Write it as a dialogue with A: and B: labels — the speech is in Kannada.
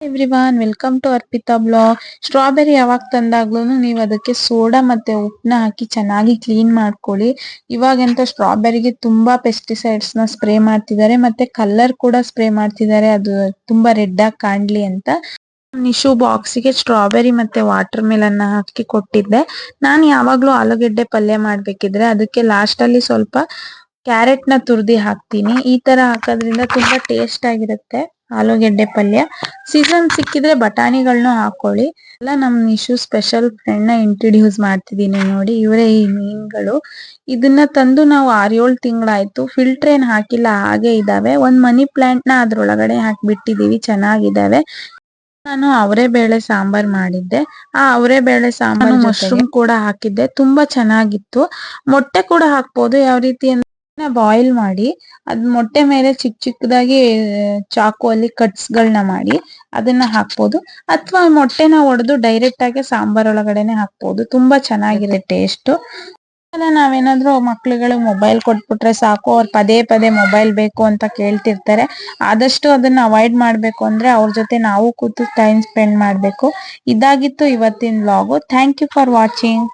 A: Everyone welcome to Arpita blog. Strawberry ಯಾವಾಗ ತಂದಾಗ್ಲೂ ನೀವು ಅದಕ್ಕೆ ಸೋಡಾ ಮತ್ತೆ ಉಪ್ಪನ್ನ ಹಾಕಿ ಚೆನ್ನಾಗಿ ಕ್ಲೀನ್ ಮಾಡ್ಕೊಳ್ಳಿ. ಇವಾಗೆಂತ ಸ್ಟ್ರಾಬೆರಿಗೆ ತುಂಬಾ ಪೆಸ್ಟಿಸೈಡ್ಸ್ ನ ಸ್ಪ್ರೇ ಮಾಡ್ತಿದ್ದಾರೆ ಮತ್ತೆ ಕಲರ್ ಕೂಡ ಸ್ಪ್ರೇ ಮಾಡ್ತಿದ್ದಾರೆ, ಅದು ತುಂಬಾ ರೆಡ್ ಆಗಿ ಕಾಣ್ಲಿ ಅಂತ. ನಿಶು ಬಾಕ್ಸಿಗೆ ಸ್ಟ್ರಾಬೆರಿ ಮತ್ತೆ ವಾಟರ್ ಮೆಲನ್ ಹಾಕಿ ಕೊಟ್ಟಿದ್ದೆ. ನಾನು ಯಾವಾಗ್ಲೂ ಆಲೂಗೆಡ್ಡೆ ಪಲ್ಯ ಮಾಡ್ಬೇಕಿದ್ರೆ ಅದಕ್ಕೆ ಲಾಸ್ಟ್ ಅಲ್ಲಿ ಸ್ವಲ್ಪ ಕ್ಯಾರೆಟ್ ನ ತುರ್ದಿ ಹಾಕ್ತೀನಿ. ಈ ತರ ಹಾಕೋದ್ರಿಂದ ತುಂಬಾ ಟೇಸ್ಟ್ ಆಗಿರುತ್ತೆ ಆಲೂಗೆಡ್ಡೆ ಪಲ್ಯ. ಸೀಸನ್ ಸಿಕ್ಕಿದ್ರೆ ಬಟಾಣಿಗಳನ್ನೂ ಹಾಕೊಳ್ಳಿ. ಎಲ್ಲ ನಮ್ ನಿಶು ಸ್ಪೆಷಲ್ ಫ್ರೆಂಡ್ ನ ಇಂಟ್ರೊಡ್ಯೂಸ್ ಮಾಡ್ತಿದೀನಿ ನೋಡಿ, ಇವರೇ ಈ ಮೀನ್ಗಳು. ಇದನ್ನ ತಂದು ನಾವು 6-7 ತಿಂಗಳಾಯ್ತು. ಫಿಲ್ಟರ್ ಏನ್ ಹಾಕಿಲ್ಲ, ಹಾಗೆ ಇದಾವೆ. ಒಂದ್ ಮನಿ ಪ್ಲಾಂಟ್ ನ ಅದ್ರೊಳಗಡೆ ಹಾಕ್ಬಿಟ್ಟಿದೀವಿ, ಚೆನ್ನಾಗಿದ್ದಾವೆ. ನಾನು ಅವರೇ ಬೇಳೆ ಸಾಂಬಾರ್ ಮಾಡಿದ್ದೆ. ಆ ಅವರೇ ಬೇಳೆ ಸಾಂಬಾರ್ ಮಶ್ರೂಮ್ ಕೂಡ ಹಾಕಿದ್ದೆ, ತುಂಬಾ ಚೆನ್ನಾಗಿತ್ತು. ಮೊಟ್ಟೆ ಕೂಡ ಹಾಕ್ಬೋದು. ಯಾವ ರೀತಿ ಅಂದ್ರೆ ಬಾಯ್ಲ್ ಮಾಡಿ ಅದ್ ಮೊಟ್ಟೆ ಮೇಲೆ ಚಿಕ್ಕ ಚಿಕ್ಕದಾಗಿ ಚಾಕು ಅಲ್ಲಿ ಕಟ್ಸ್ ಗಳನ್ನ ಮಾಡಿ ಅದನ್ನ ಹಾಕ್ಬೋದು, ಅಥವಾ ಮೊಟ್ಟೆನ ಒಡೆದು ಡೈರೆಕ್ಟ್ ಆಗಿ ಸಾಂಬಾರ್ ಒಳಗಡೆನೆ ಹಾಕ್ಬೋದು. ತುಂಬಾ ಚೆನ್ನಾಗಿರುತ್ತೆ ಟೇಸ್ಟ್. ನಾವೇನಾದ್ರೂ ಮಕ್ಳುಗಳು ಮೊಬೈಲ್ ಕೊಟ್ಬಿಟ್ರೆ ಸಾಕು, ಅವ್ರು ಪದೇ ಪದೇ ಮೊಬೈಲ್ ಬೇಕು ಅಂತ ಕೇಳ್ತಿರ್ತಾರೆ. ಆದಷ್ಟು ಅದನ್ನ ಅವಾಯ್ಡ್ ಮಾಡ್ಬೇಕು. ಅಂದ್ರೆ ಅವ್ರ ಜೊತೆ ನಾವು ಕೂತು ಟೈಮ್ ಸ್ಪೆಂಡ್ ಮಾಡ್ಬೇಕು. ಇದಾಗಿತ್ತು ಇವತ್ತಿನ vlog. Thank you for watching.